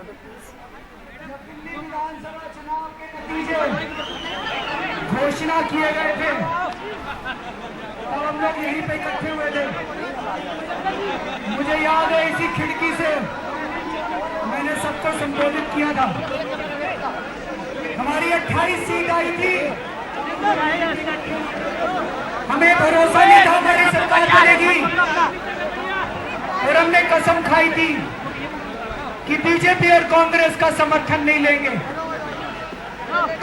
दिल्ली विधानसभा चुनाव के नतीजे घोषणा किए गए थे और हम लोग यहीं पे इकट्ठे हुए थे। मुझे याद है इसी खिड़की से मैंने सबको संबोधित किया था। हमारी 28 सीट आई थी, हमें भरोसा नहीं था हमारी सरकार बनेगी और हमने कसम खाई थी कि बीजेपी और कांग्रेस का समर्थन नहीं लेंगे।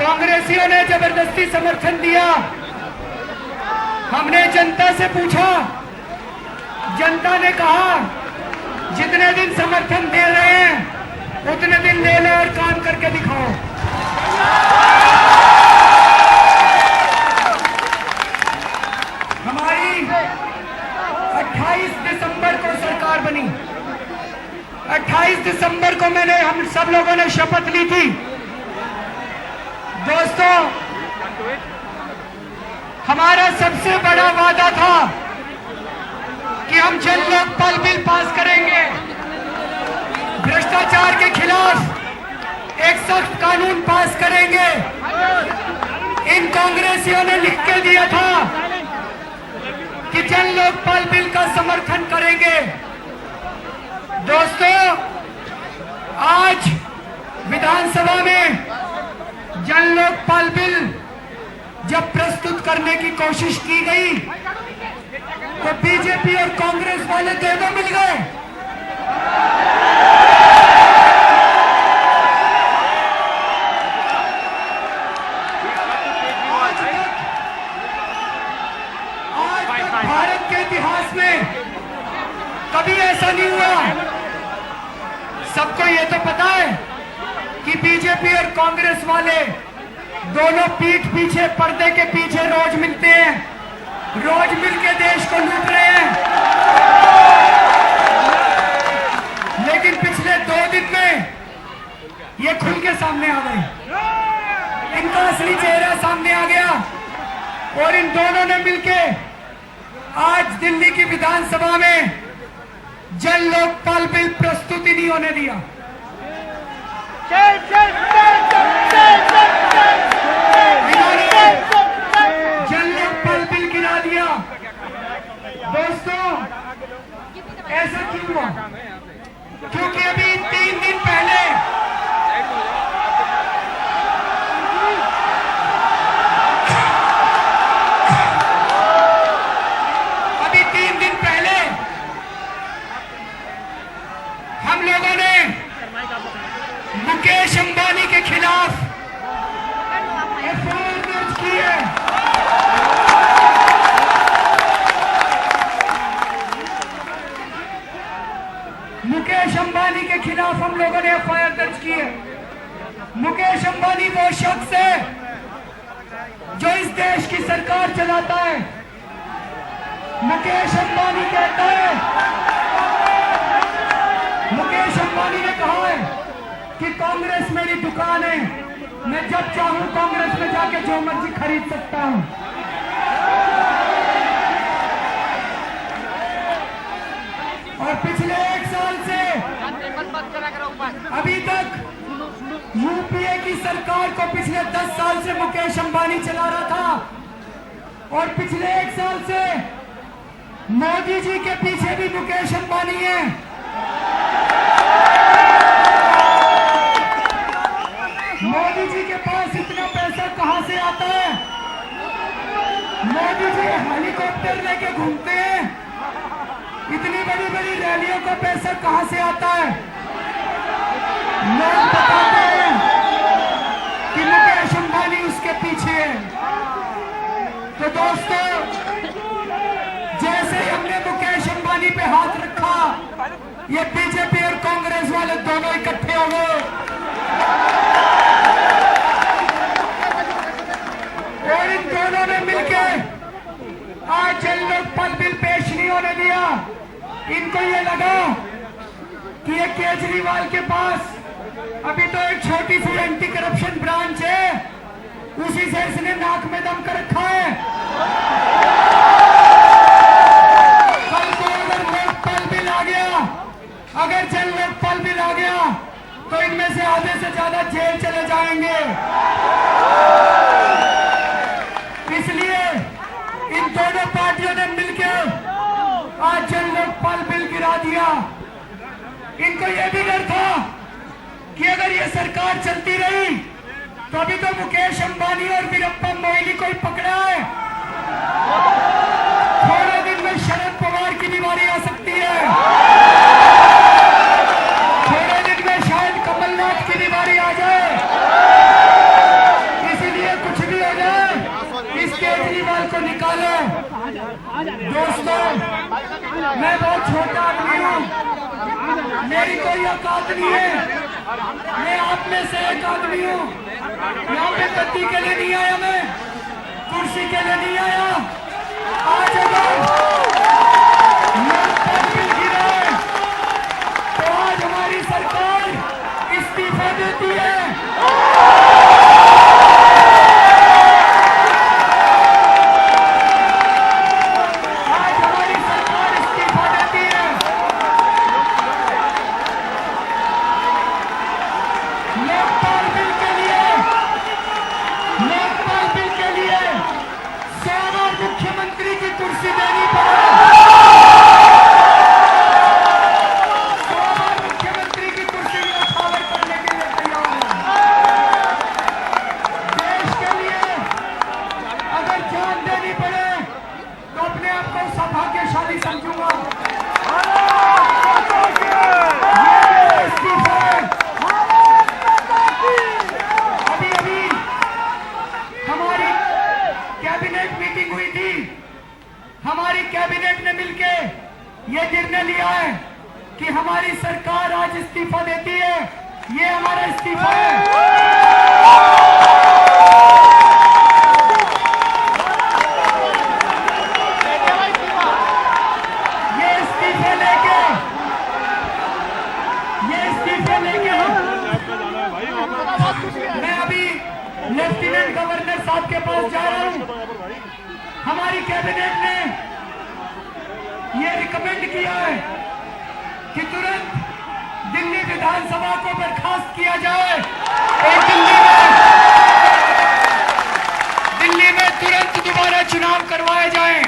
कांग्रेसियों ने जबरदस्ती समर्थन दिया। हमने जनता से पूछा, जनता ने कहा जितने दिन समर्थन दे रहे हैं उतने दिन ले लो और काम करके दिखाओ। हमारी 28 दिसंबर को सरकार बनी। 28 दिसंबर को हम सब लोगों ने शपथ ली थी। दोस्तों, हमारा सबसे बड़ा वादा था कि हम जन लोकपाल बिल पास करेंगे, भ्रष्टाचार के खिलाफ एक सख्त कानून पास करेंगे। इन कांग्रेसियों ने लिख के दिया था कि जन लोकपाल बिल का समर्थन करेंगे। दोस्तों, आज विधानसभा में जन लोकपाल बिल जब प्रस्तुत करने की कोशिश की गई तो बीजेपी और कांग्रेस वाले दोनों मिल गए। आज भारत के इतिहास में कभी ऐसा नहीं हुआ। सबको ये तो पता है कि बीजेपी और कांग्रेस वाले दोनों पीठ पीछे, पर्दे के पीछे रोज मिलते हैं, रोज मिलके देश को लूट रहे हैं। लेकिन पिछले 2 दिन में ये खुल के सामने आ गए, इनका असली चेहरा सामने आ गया और इन दोनों ने मिलके आज दिल्ली की विधानसभा में जन लोकपाल बिल प्रस्तुत ही नहीं होने दिया। जन लोकपाल बिल गिरा दिया। दोस्तों, ऐसा क्यों हुआ? क्योंकि अभी 3 दिन पहले हम लोगों ने मुकेश अंबानी के खिलाफ एफआईआर दर्ज की है। मुकेश अंबानी के खिलाफ हम लोगों ने एफआईआर दर्ज की है। मुकेश अंबानी वो शख्स है जो इस देश की सरकार चलाता है। मुकेश अंबानी कहता है, मुकेश अंबानी ने कहा है कि कांग्रेस मेरी दुकान है, मैं जब चाहूं कांग्रेस में जाके जो मर्जी खरीद सकता हूं। और पिछले 1 साल से अभी तक यूपीए की सरकार को पिछले 10 साल से मुकेश अंबानी चला रहा था और पिछले 1 साल से मोदी जी के पीछे भी मुकेश अंबानी है। मोदी जी के पास इतना पैसा कहां से आता है? मोदी जी हेलीकॉप्टर लेके घूमते हैं, इतनी बड़ी बड़ी रैलियों का पैसा कहां से आता है? लोग बताते हैं कि मुकेश अंबानी उसके पीछे है। तो दोस्तों, जैसे ही हमने मुकेश अंबानी पे हाथ रखा, ये बीजेपी और कांग्रेस वाले दोनों इकट्ठे हो गए और इन दोनों ने मिलके आज जन लोकपाल बिल पेश नहीं होने दिया। इनको ये लगा कि ये केजरीवाल के पास अभी तो एक छोटी सी एंटी करप्शन ब्रांच है, उसी से इसने नाक में दम कर रखा है। कल को अगर लोकपाल बिल आ गया, अगर जन लोकपाल बिल आ गया तो इनमें से आधे से ज्यादा जेल चले जाएंगे। इसलिए इन दोनों पार्टियों ने मिलकर आज जन लोकपाल बिल गिरा दिया। इनको यह भी डर था कि अगर ये सरकार चलती रही तो अभी तो मुकेश अंबानी और वीरप्पा मोइली को ही पकड़ा है, थोड़े दिन में शरद पवार की भी बारी आ सकती है, थोड़े दिन में शायद कमलनाथ की भी बारी आ जाए। इसीलिए कुछ भी हो जाए इस केजरीवाल को निकालो। दोस्तों, मैं बहुत छोटा आदमी हूँ, मेरी कोई औकात नहीं है, मैं आप में से एक आदमी हूँ। यहाँ पे गद्दी के लिए नहीं आया, मैं कुर्सी के लिए नहीं आया। आज अगर लोकपाल बिल गिरा है तो आज हमारी सरकार इस्तीफा देती है। मुख्यमंत्री की कुर्सी देनी पड़े, मुख्यमंत्री की कुर्सी न्यौछावर करने के लिए तैयार है। देश के लिए अगर जान देनी पड़े तो अपने आप को सौभाग्यशाली समझूंगा। अभी अभी हमारी कैबिनेट मीटिंग हुई थी, हमारी कैबिनेट ने मिलके ये निर्णय लिया है कि हमारी सरकार आज इस्तीफा देती है। ये हमारा इस्तीफा है। ये इस्तीफे लेके मैं अभी लेफ्टिनेंट गवर्नर साहब के पास जा रहा हूं। हमारी कैबिनेट ने यह रिकमेंड किया है कि तुरंत दिल्ली विधानसभा को बर्खास्त किया जाए और दिल्ली में तुरंत दोबारा चुनाव करवाए जाएं।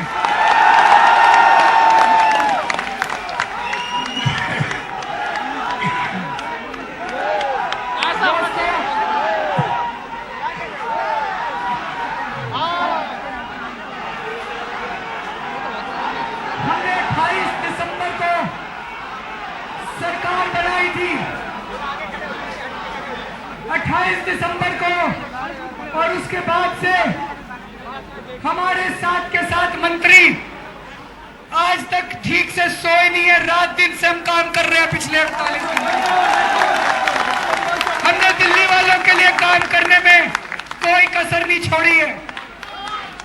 हमने 28 दिसंबर को सरकार बनाई थी, 28 दिसंबर को, और उसके बाद से हमारे साथ के साथ मंत्री आज तक ठीक से सोए नहीं है। रात दिन से हम काम कर रहे हैं पिछले 48 दिन। हमने दिल्ली वालों के लिए काम करने में कोई कसर नहीं छोड़ी है।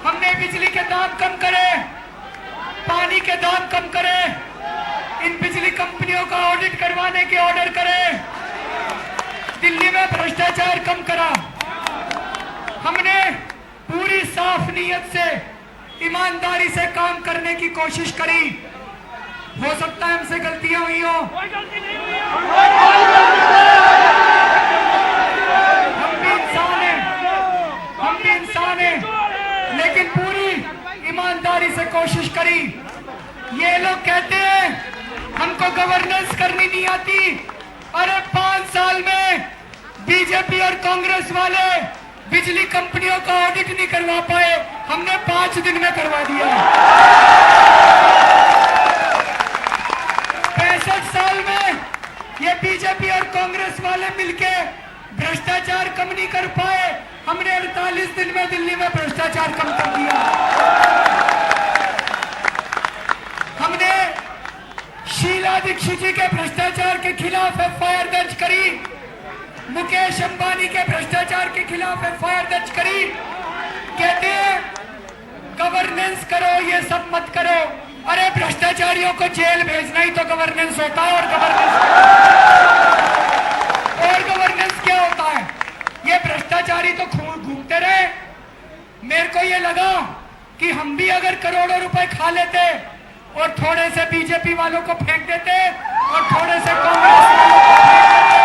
हमने बिजली के दाम कम करे, पानी के दाम कम करे, इन बिजली कंपनियों का ऑडिट करवाने के ऑर्डर करे, दिल्ली में भ्रष्टाचार कम करा। हमने पूरी साफ नीयत से, ईमानदारी से काम करने की कोशिश करी। हो सकता है हमसे गलतियां हुई हो, हम भी इंसान हैं, लेकिन पूरी ईमानदारी से कोशिश करी। ये लोग कहते हैं हमको गवर्नेंस करनी नहीं आती। अरे 5 साल में बीजेपी और कांग्रेस वाले बिजली कंपनियों का ऑडिट नहीं करवा पाए, हमने 5 दिन में करवा दिया। 65 साल में ये बीजेपी और कांग्रेस वाले मिलके भ्रष्टाचार कम नहीं कर पाए, हमने 48 दिन में दिल्ली में भ्रष्टाचार कम कर दिया। हमने शीला दीक्षित जी के भ्रष्टाचार के खिलाफ एफआईआर दर्ज करी, मुकेश अंबानी के भ्रष्टाचार के खिलाफ एफआईआर दर्ज करी। कहते हैं गवर्नेंस करो, ये सब मत करो। अरे भ्रष्टाचारियों को जेल भेजना ही तो गवर्नेंस होता है। और गवर्नेंस क्या होता है? ये भ्रष्टाचारी तो घूमते रहे। मेरे को ये लगा कि हम भी अगर करोड़ों रुपए खा लेते और थोड़े से बीजेपी वालों को फेंक देते और थोड़े से कांग्रेस वालों को फेंक देते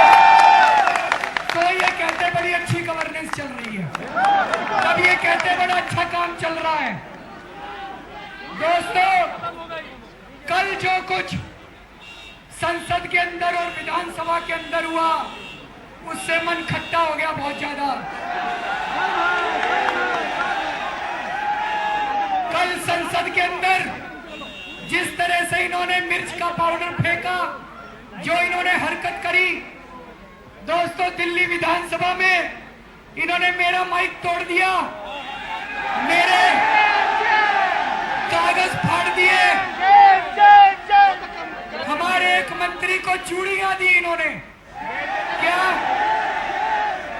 के अंदर और विधानसभा के अंदर हुआ, उससे मन खट्टा हो गया बहुत ज्यादा। कल संसद के अंदर जिस तरह से इन्होंने मिर्च का पाउडर फेंका, जो इन्होंने हरकत करी, दोस्तों दिल्ली विधानसभा में इन्होंने मेरा माइक तोड़ दिया, मेरे कागज फाड़ दिए, हमारे एक मंत्री को चूड़ियां दी इन्होंने। क्या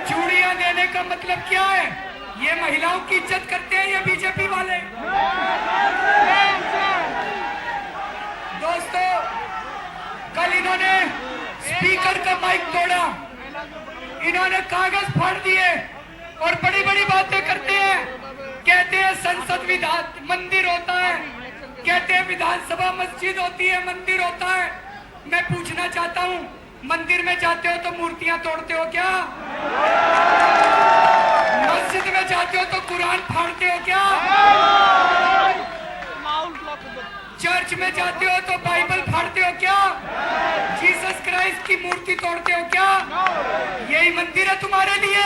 चूड़ियां देने का मतलब क्या है? ये महिलाओं की इज्जत करते हैं ये बीजेपी वाले। दोस्तों कल इन्होंने स्पीकर का माइक तोड़ा, इन्होंने कागज फाड़ दिए और बड़ी बड़ी बातें करते हैं। कहते हैं संसद विधान मंदिर होता है, कहते हैं विधानसभा मस्जिद होती है, मंदिर होता है। मैं पूछना चाहता हूं, मंदिर में जाते हो तो मूर्तियां तोड़ते हो क्या? मस्जिद में जाते हो तो कुरान फाड़ते हो क्या? चर्च में जाते हो तो बाइबल फाड़ते हो क्या? जीसस क्राइस्ट की मूर्ति तोड़ते हो क्या? यही मंदिर है तुम्हारे लिए?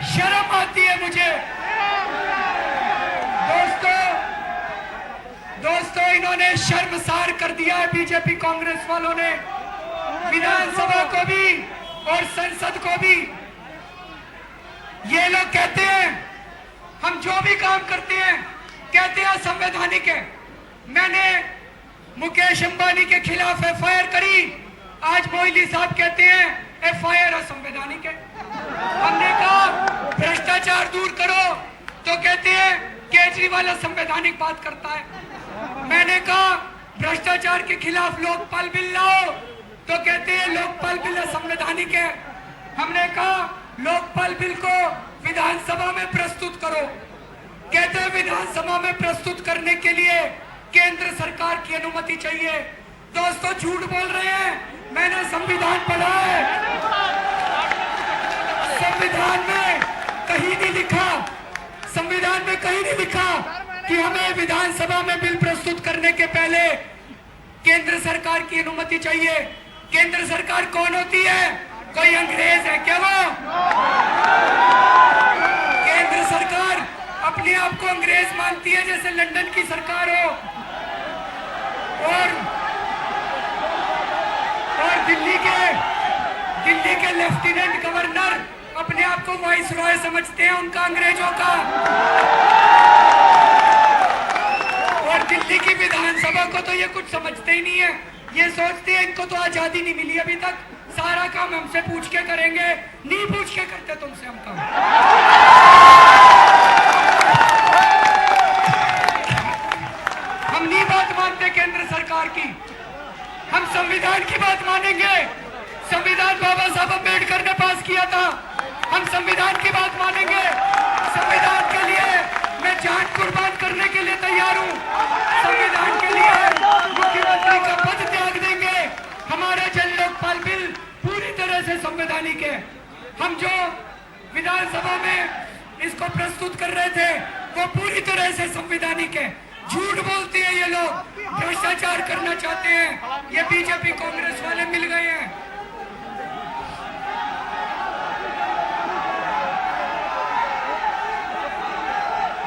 शर्म आती है मुझे। दोस्तों इन्होंने शर्मसार कर दिया है बीजेपी कांग्रेस वालों ने, विधानसभा को भी और संसद को भी। ये लोग कहते हैं हम जो भी काम करते हैं कहते हैं असंवैधानिक है। मैंने मुकेश अंबानी के खिलाफ एफआईआर करी, आज मोइली साहब कहते हैं एफआईआर असंवैधानिक है। हमने कहा भ्रष्टाचार दूर करो तो कहते हैं केजरीवाल असंवैधानिक बात करता है। मैंने कहा भ्रष्टाचार के खिलाफ लोकपाल बिल लाओ तो कहते हैं लोकपाल बिल असंवैधानिक है। हमने कहा लोकपाल बिल को विधानसभा में प्रस्तुत करो, कहते हैं विधानसभा में प्रस्तुत करने के लिए केंद्र सरकार की अनुमति चाहिए। दोस्तों झूठ बोल रहे हैं, मैंने संविधान पढ़ा है, संविधान में कहीं नहीं लिखा, संविधान में कहीं नहीं लिखा कि हमें विधानसभा में बिल प्रस्तुत करने के पहले केंद्र सरकार की अनुमति चाहिए। केंद्र सरकार कौन होती है? कोई अंग्रेज है क्या वो? केंद्र सरकार अपने आप को अंग्रेज मानती है जैसे लंदन की सरकार हो, और दिल्ली के लेफ्टिनेंट गवर्नर अपने आप को वाइस रॉय समझते हैं उनका अंग्रेजों का। और दिल्ली की विधानसभा को तो ये कुछ समझते ही नहीं है, ये सोचते हैं इनको तो आजादी नहीं मिली अभी तक, सारा काम हमसे पूछ के करेंगे। नहीं पूछ के करते तुमसे हम काम। हम नहीं बात मानते केंद्र सरकार की, हम संविधान की बात मानेंगे। संविधान बाबा साहब अम्बेडकर ने पास किया था, हम संविधान की बात मानेंगे। संविधान के लिए मैं जान कुर्बान करने के लिए तैयार हूँ। संविधान के लिए मुख्यमंत्री का पद त्याग देंगे। हमारा जन लोकपाल बिल पूरी तरह से संवैधानिक है। हम जो विधानसभा में इसको प्रस्तुत कर रहे थे वो पूरी तरह से संवैधानिक है। झूठ बोलते हैं ये लोग, भ्रष्टाचार करना चाहते हैं, ये बीजेपी कांग्रेस वाले मिल गए हैं।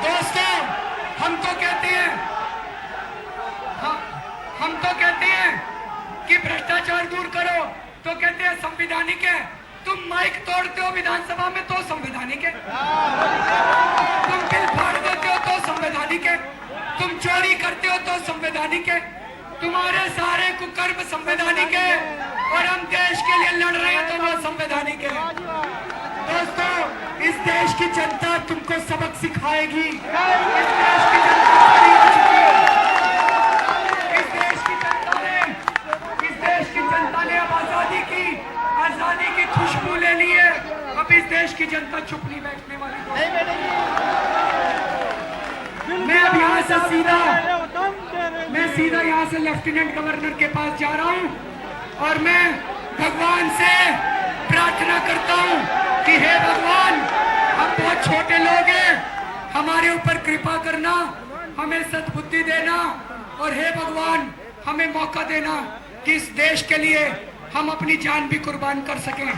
दोस्तों हम तो कहते हैं कि भ्रष्टाचार दूर करो तो कहते हैं संवैधानिक है। तुम माइक तोड़ते हो विधानसभा में तो संवैधानिक है, तुम बिल फाड़ देते हो तो संवैधानिक है, तुम चोरी करते हो तो संवैधानिक है, तुम्हारे सारे कुकर्म संवैधानिक है, और हम देश के लिए लड़ रहे हैं तो वो संवैधानिक है। दोस्तों इस देश की जनता तुमको सबक सिखाएगी। इस देश की जनता ने अब आजादी की खुशबू ले ली है। अब इस देश की जनता चुप नहीं बैठने वाली। मैं अब यहाँ से लेफ्टिनेंट गवर्नर के पास जा रहा हूँ और मैं भगवान से प्रार्थना करता हूँ कि हे भगवान, हम बहुत छोटे लोग हैं, हमारे ऊपर कृपा करना, हमें सद्बुद्धि देना, और हे भगवान हमें मौका देना कि इस देश के लिए हम अपनी जान भी कुर्बान कर सकें।